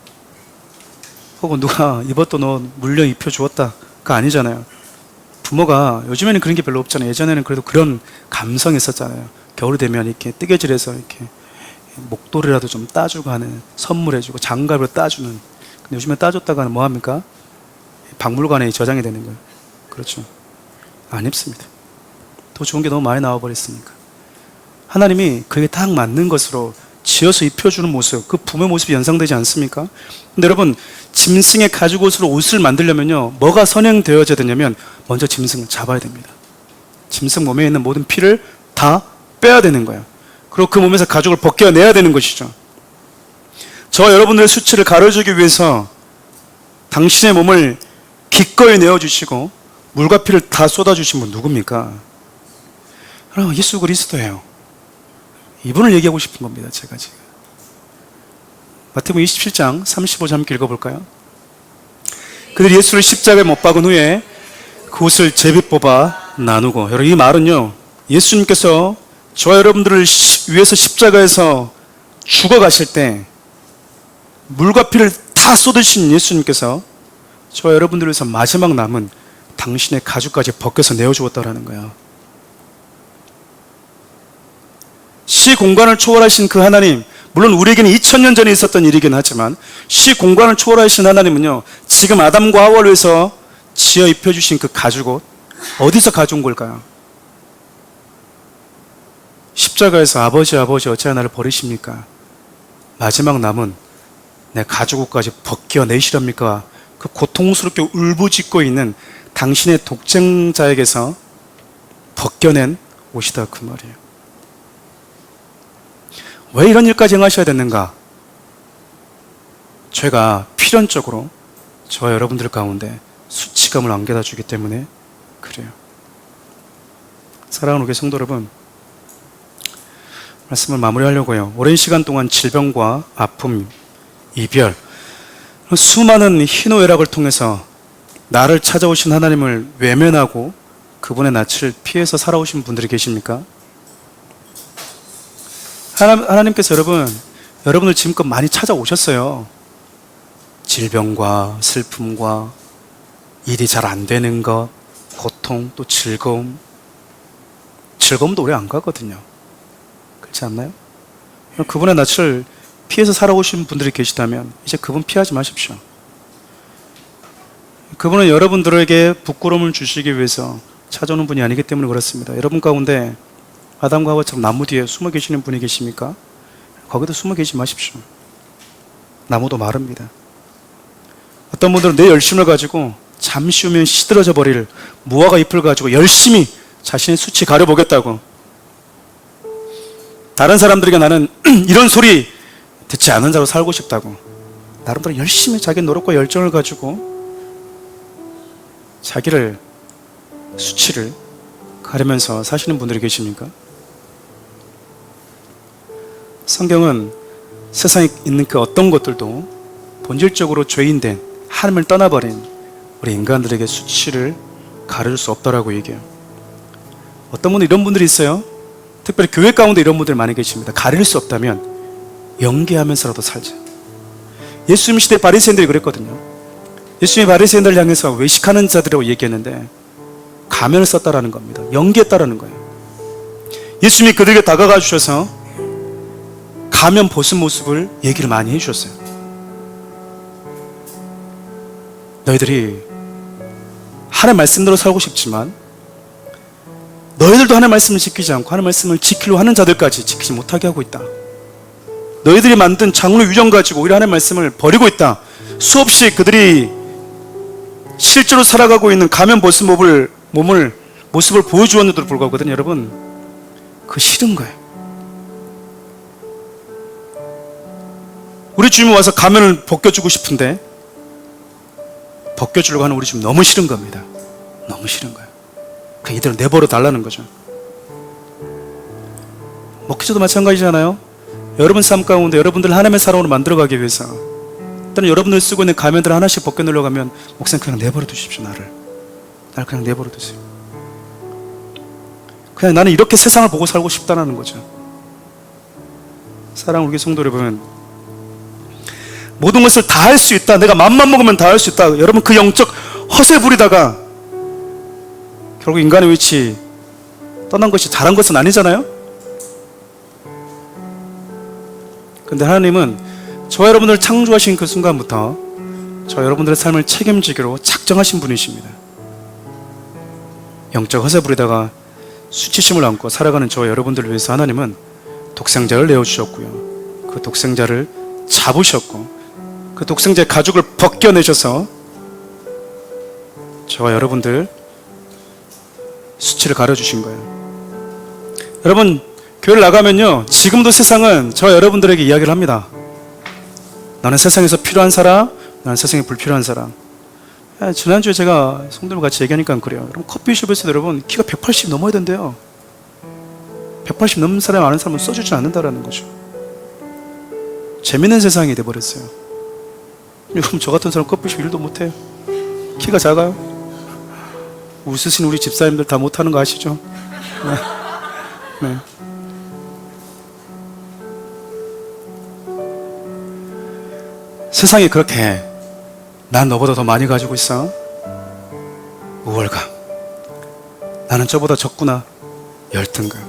Speaker 1: 혹은 누가 입었던 옷 물려 입혀 주었다가 아니잖아요. 부모가, 요즘에는 그런 게 별로 없잖아요. 예전에는 그래도 그런 감성이 있었잖아요. 겨울이 되면 이렇게 뜨개질해서 이렇게 목도리라도 좀 따주고 하는, 선물해주고 장갑을 따주는. 근데 요즘에 따줬다가는 뭐 합니까? 박물관에 저장이 되는 거예요. 그렇죠. 안 입습니다. 더 좋은 게 너무 많이 나와버렸으니까. 하나님이 그게 딱 맞는 것으로 지어서 입혀주는 모습, 그 부모의 모습이 연상되지 않습니까? 근데 여러분, 짐승의 가죽 옷으로 옷을 만들려면요, 뭐가 선행되어져야 되냐면 먼저 짐승을 잡아야 됩니다. 짐승 몸에 있는 모든 피를 다 빼야 되는 거예요. 그리고 그 몸에서 가죽을 벗겨내야 되는 것이죠. 저와 여러분들의 수치를 가려주기 위해서 당신의 몸을 기꺼이 내어주시고 물과 피를 다 쏟아주신 분 누굽니까? 예수 그리스도예요. 이분을 얘기하고 싶은 겁니다, 제가 지금. 마태복음 27장 35절 함께 읽어볼까요? 그들이 예수를 십자가에 못 박은 후에 그 옷을 제비 뽑아 나누고. 여러분, 이 말은요, 예수님께서 저와 여러분들을 위해서 십자가에서 죽어가실 때 물과 피를 다 쏟으신 예수님께서 저와 여러분들을 위해서 마지막 남은 당신의 가죽까지 벗겨서 내어주었다라는 거예요. 시 공간을 초월하신 그 하나님, 물론 우리에게는 2000년 전에 있었던 일이긴 하지만 시 공간을 초월하신 하나님은요, 지금 아담과 하와를 위해서 지어 입혀주신 그 가죽옷, 어디서 가져온 걸까요? 십자가에서 아버지 어찌 나를 버리십니까? 마지막 남은 내 가죽옷까지 벗겨내시렵니까? 그 고통스럽게 울부짖고 있는 당신의 독생자에게서 벗겨낸 옷이다, 그 말이에요. 왜 이런 일까지 행하셔야 됐는가? 죄가 필연적으로 저와 여러분들 가운데 수치감을 안겨다 주기 때문에 그래요. 사랑하는 교회 성도 여러분, 말씀을 마무리하려고요. 오랜 시간 동안 질병과 아픔, 이별, 수많은 희노애락을 통해서 나를 찾아오신 하나님을 외면하고 그분의 낯을 피해서 살아오신 분들이 계십니까? 하나님께서 여러분을 지금껏 많이 찾아오셨어요. 질병과 슬픔과 일이 잘 안 되는 것, 고통, 또 즐거움. 즐거움도 오래 안 가거든요. 그렇지 않나요? 그분의 낯을 피해서 살아오신 분들이 계시다면 이제 그분 피하지 마십시오. 그분은 여러분들에게 부끄러움을 주시기 위해서 찾아오는 분이 아니기 때문에 그렇습니다. 여러분 가운데 아담과 하와처럼 나무 뒤에 숨어 계시는 분이 계십니까? 거기도 숨어 계시지 마십시오. 나무도 마릅니다. 어떤 분들은 내 열심을 가지고 잠시 후면 시들어져 버릴 무화과 잎을 가지고 열심히 자신의 수치 가려보겠다고. 다른 사람들에게 나는 이런 소리 듣지 않은 자로 살고 싶다고 나름대로 열심히 자기 노력과 열정을 가지고 자기를, 수치를 가리면서 사시는 분들이 계십니까? 성경은 세상에 있는 그 어떤 것들도 본질적으로 죄인된, 하나님을 떠나버린 우리 인간들에게 수치를 가려줄 수 없다라고 얘기해요. 어떤 분은 이런 분들이 있어요. 특별히 교회 가운데 이런 분들 많이 계십니다. 가릴 수 없다면 연기하면서라도 살자. 예수님 시대 바리새인들이 그랬거든요. 예수님이 바리새인들을 향해서 외식하는 자들이라고 얘기했는데 가면을 썼다라는 겁니다. 연기했다라는 거예요. 예수님이 그들에게 다가가 주셔서 가면 벗은 모습을 얘기를 많이 해주셨어요. 너희들이 하나님의 말씀대로 살고 싶지만 너희들도 하나님의 말씀을 지키지 않고 하나님의 말씀을 지키려고 하는 자들까지 지키지 못하게 하고 있다. 너희들이 만든 장로 유정 가지고 오히려 하나님의 말씀을 버리고 있다. 수없이 그들이 실제로 살아가고 있는 가면 벗은 모습을 보여주었는데도 불구하거든요. 여러분, 그거 싫은 거예요. 우리 주님이 와서 가면을 벗겨주고 싶은데 벗겨주려고 하는 우리 주님 너무 싫은 겁니다. 너무 싫은 거예요. 그 이대로 내버려 달라는 거죠. 목회자도 마찬가지잖아요. 여러분 삶 가운데 여러분들 하나님의 사람으로 만들어가기 위해서 일단 여러분들 쓰고 있는 가면들을 하나씩 벗겨내려고 하면 목사님 그냥 내버려 두십시오. 나를 그냥 내버려 두세요. 그냥 나는 이렇게 세상을 보고 살고 싶다는 거죠. 사랑하는 우리 성도 여러분, 모든 것을 다 할 수 있다, 내가 맘만 먹으면 다 할 수 있다, 여러분 그 영적 허세 부리다가 결국 인간의 위치 떠난 것이 잘한 것은 아니잖아요. 근데 하나님은 저와 여러분들을 창조하신 그 순간부터 저와 여러분들의 삶을 책임지기로 작정하신 분이십니다. 영적 허세 부리다가 수치심을 안고 살아가는 저와 여러분들을 위해서 하나님은 독생자를 내어주셨고요, 그 독생자를 잡으셨고 그 독생자의 가죽을 벗겨내셔서 저와 여러분들 수치를 가려주신 거예요. 여러분, 교회를 나가면요, 지금도 세상은 저와 여러분들에게 이야기를 합니다. 나는 세상에서 필요한 사람, 나는 세상에 불필요한 사람. 지난주에 제가 성도들 같이 얘기하니까 그래요. 여러분, 커피숍에서 여러분 키가 180 넘어야 된대요. 180 넘는 사람, 아는 사람은 써주지 않는다라는 거죠. 재밌는 세상이 돼버렸어요. 여러분, 저 같은 사람 커피숍 일도 못해요. 키가 작아요. 웃으신 우리 집사님들 다 못하는 거 아시죠? 네. 네. 세상이 그렇게 난 너보다 더 많이 가지고 있어, 우월감, 나는 저보다 적구나, 열등감.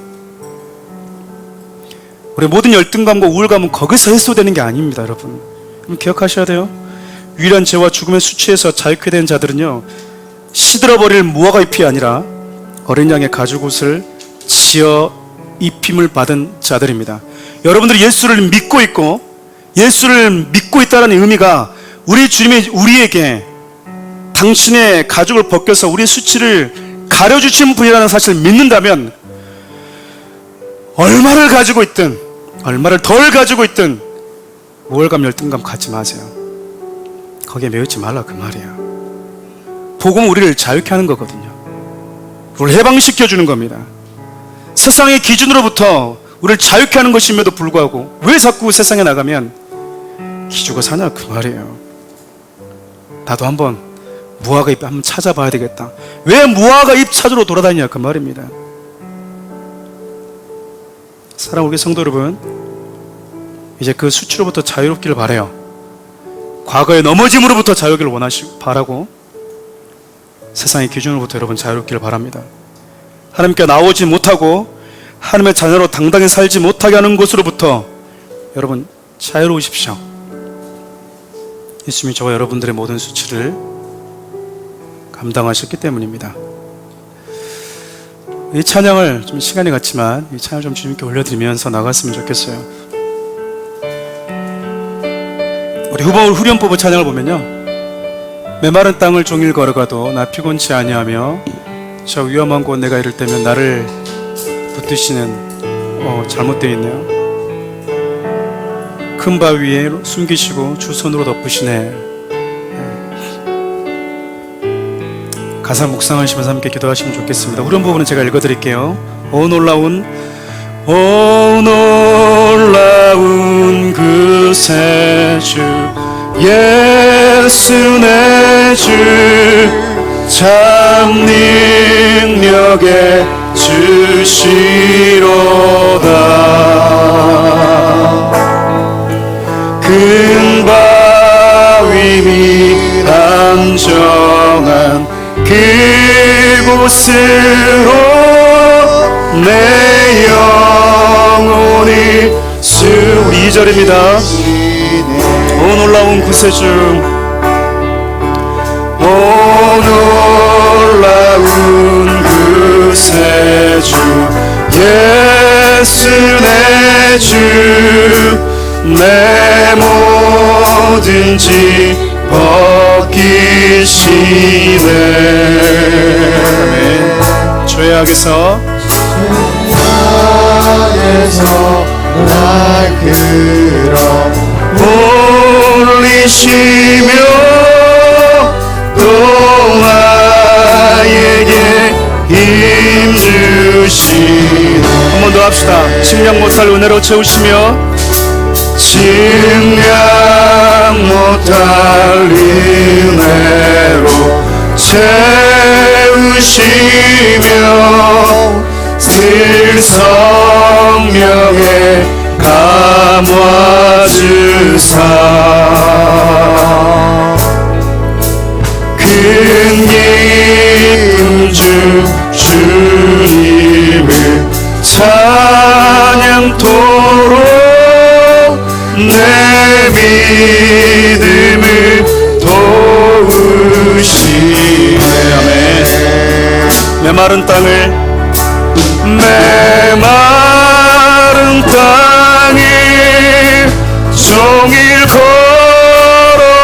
Speaker 1: 우리 모든 열등감과 우월감은 거기서 해소되는 게 아닙니다. 여러분 기억하셔야 돼요. 유일한 죄와 죽음의 수치에서 자유케 된 자들은요, 시들어버릴 무화과 잎이 아니라 어린 양의 가죽옷을 지어 입힘을 받은 자들입니다. 여러분들이 예수를 믿고 있고 예수를 믿고 있다는 의미가 우리 주님이 우리에게 당신의 가죽을 벗겨서 우리의 수치를 가려주신 분이라는 사실을 믿는다면, 얼마를 가지고 있든 얼마를 덜 가지고 있든 우월감, 열등감 갖지 마세요. 거기에 매이지 말라 그 말이야. 복음은 우리를 자유케 하는 거거든요. 우리를 해방시켜주는 겁니다. 세상의 기준으로부터 우리를 자유케 하는 것임에도 불구하고 왜 자꾸 세상에 나가면 기죽어 사냐 그 말이에요. 나도 한번 무화과 잎 한번 찾아봐야 되겠다. 왜 무화과 잎 찾으러 돌아다니냐 그 말입니다. 사랑하는 우리 성도 여러분, 이제 그 수치로부터 자유롭기를 바라요. 과거의 넘어짐으로부터 자유롭기를 바라고 세상의 기준으로부터 여러분 자유롭기를 바랍니다. 하나님께 나오지 못하고 하나님의 자녀로 당당히 살지 못하게 하는 것으로부터 여러분 자유로우십시오. 예수님이 저와 여러분들의 모든 수치를 감당하셨기 때문입니다. 이 찬양을 좀 시간이 갔지만 이 찬양을 좀 주님께 올려드리면서 나갔으면 좋겠어요. 우리 후련법의 찬양을 보면요, 메마른 땅을 종일 걸어가도 나 피곤치 아니하며 저 위험한 곳 내가 이를 때면 나를 붙드시는, 잘못되어 있네요. 큰 바위에 숨기시고 주 손으로 덮으시네. 가사 묵상하시면서 함께 기도하시면 좋겠습니다. 후렴 부분은 제가 읽어드릴게요. 오 놀라운 그새 주 예수 내 주 참 능력의 주시로다. 큰 바위 및 안정한 그곳으로 내 영혼이 우리 2절입니다. 오 놀라운 구세주, 오 놀라운 구세주 예수 내 주 내 모든 짐 벗기시네. 아멘. 죄악에서 날 끌어 올리시며 또 나에게 힘 주시네. 한 번 더 기도합시다. 측량 못할 은혜로 채우시며
Speaker 2: 측량 못할 은혜로 채우시며 늘 성령에 감화주사 큰 기름 주 주님을 찬양토록 내 믿음을 도우시네. 아멘.
Speaker 1: 메마른 땅을
Speaker 2: 메마른 땅에 종일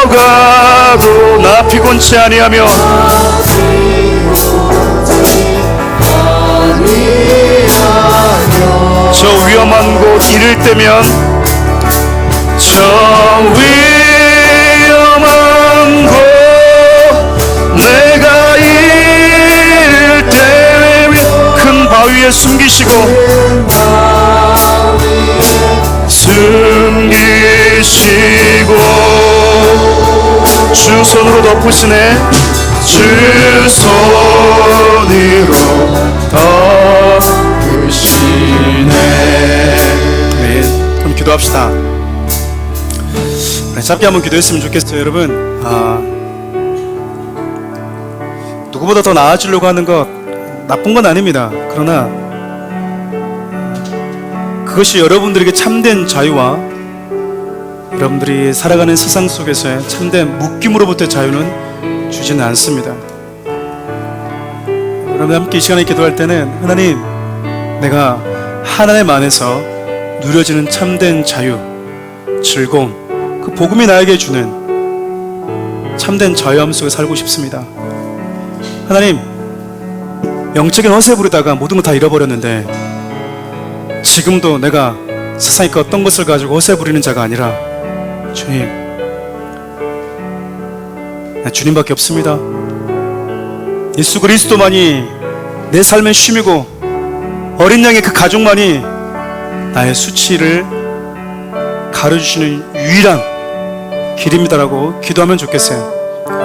Speaker 2: 걸어가고
Speaker 1: 나 피곤치 아니하며 저 위험한 곳 이를 때면
Speaker 2: 저 위험한 곳 내가 이를 때면
Speaker 1: 큰 바위에 숨기시고 주 손으로 덮으시네.
Speaker 2: 주 손으로 덮으시네.
Speaker 1: 네, 그럼 기도합시다. 짧게 한번 기도했으면 좋겠어요. 여러분, 누구보다 더 나아지려고 하는 것 나쁜 건 아닙니다. 그러나 그것이 여러분들에게 참된 자유와 여러분들이 살아가는 세상 속에서의 참된 묶임으로부터의 자유는 주지는 않습니다. 여러분 함께 이 시간에 기도할 때는 하나님, 내가 하나님 안에서 누려지는 참된 자유, 즐거움, 그 복음이 나에게 주는 참된 자유함 속에 살고 싶습니다. 하나님, 영적인 허세 부리다가 모든 걸 다 잃어버렸는데 지금도 내가 세상의 그 어떤 것을 가지고 허세 부리는 자가 아니라 주님, 나 주님밖에 없습니다. 예수 그리스도만이 내 삶의 쉼이고 어린 양의 그 가족만이 나의 수치를 가려주시는 유일한 길입니다라고 기도하면 좋겠어요.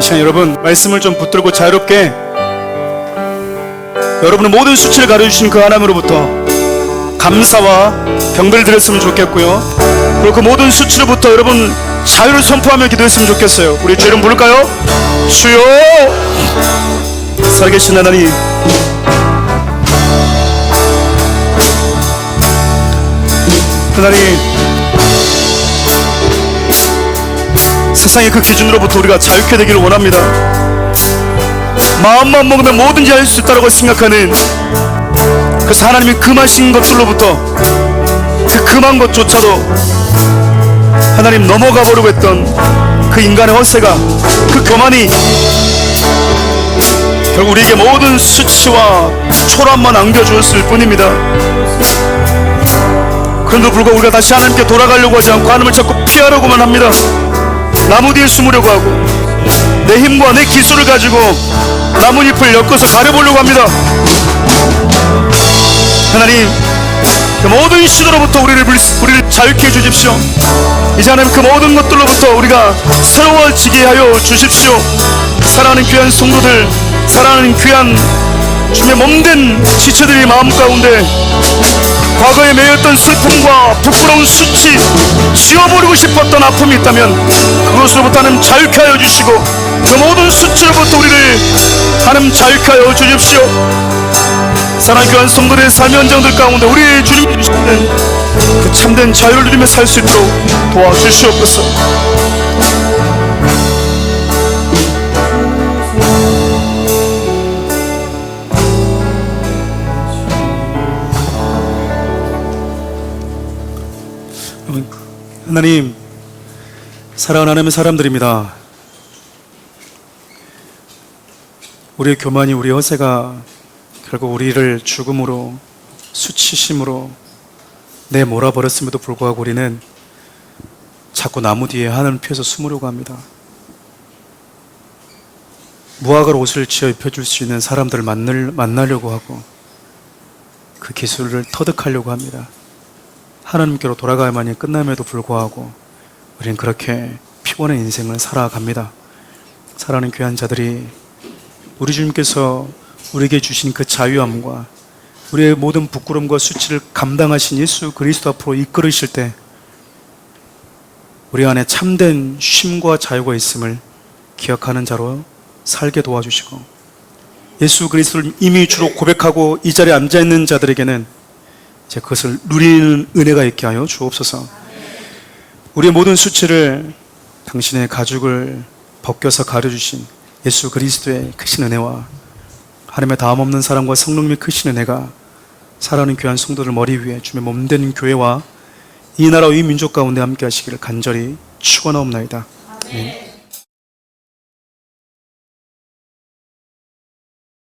Speaker 1: 이 시간 여러분 말씀을 좀 붙들고 자유롭게 여러분의 모든 수치를 가려주신 그 하나님으로부터 감사와 경배를 드렸으면 좋겠고요. 그리고 그 모든 수치로부터 여러분 자유를 선포하며 기도했으면 좋겠어요. 우리 주 이름 부를까요? 주여, 살아계신 하나님, 하나님, 세상의 그 기준으로부터 우리가 자유케 되기를 원합니다. 마음만 먹으면 뭐든지 할 수 있다고 생각하는, 그래서 하나님이 금하신 것들로부터 그 금한 것조차도 하나님 넘어가 버리고 했던 그 인간의 허세가, 그 교만이 결국 우리에게 모든 수치와 초라함만 안겨주었을 뿐입니다. 그런데도 불구하고 우리가 다시 하나님께 돌아가려고 하지 않고 하나님을 자꾸 피하려고만 합니다. 나무 뒤에 숨으려고 하고 내 힘과 내 기술을 가지고 나뭇잎을 엮어서 가려보려고 합니다. 하나님, 그 모든 시도로부터 우리를 자유케 해주십시오. 이제 하나님 그 모든 것들로부터 우리가 새로워지게 하여 주십시오. 사랑하는 귀한 성도들, 사랑하는 귀한 주님의 몸된 지체들이 마음 가운데 과거에 매였던 슬픔과 부끄러운 수치, 지워버리고 싶었던 아픔이 있다면 그것으로부터 하나님 자유케 하여 주시고 그 모든 수치로부터 우리를 하나님 자유케 하여 주십시오. 사랑하는 귀한 성도들의 삶의 현장들 가운데 우리 주님이 주시는 그 참된 자유를 누리며 살 수 있도록 도와주시옵소서. 하나님, 사랑하는 하나님의 사람들입니다. 우리의 교만이, 우리의 허세가 결국 우리를 죽음으로, 수치심으로 내몰아버렸음에도 불구하고 우리는 자꾸 나무 뒤에 하늘을 피해서 숨으려고 합니다. 무화과 옷을 지어 입혀줄 수 있는 사람들을 만나려고 하고 그 기술을 터득하려고 합니다. 하나님께로 돌아가야만이 끝남에도 불구하고 우리는 그렇게 피곤한 인생을 살아갑니다. 사랑하는 귀한 자들이, 우리 주님께서 우리에게 주신 그 자유함과 우리의 모든 부끄러움과 수치를 감당하신 예수 그리스도 앞으로 이끌으실 때 우리 안에 참된 쉼과 자유가 있음을 기억하는 자로 살게 도와주시고, 예수 그리스도를 이미 주로 고백하고 이 자리에 앉아있는 자들에게는 이제 그것을 누리는 은혜가 있게 하여 주옵소서. 우리의 모든 수치를 당신의 가죽을 벗겨서 가려주신 예수 그리스도의 크신 은혜와 하나님의 다음없는 사랑과 성령님의 크신 은혜가 사랑하는 귀한 성도들 머리 위에 주님의 몸된 교회와 이 나라와 이 민족 가운데 함께 하시기를 간절히 축원하옵나이다. 아멘.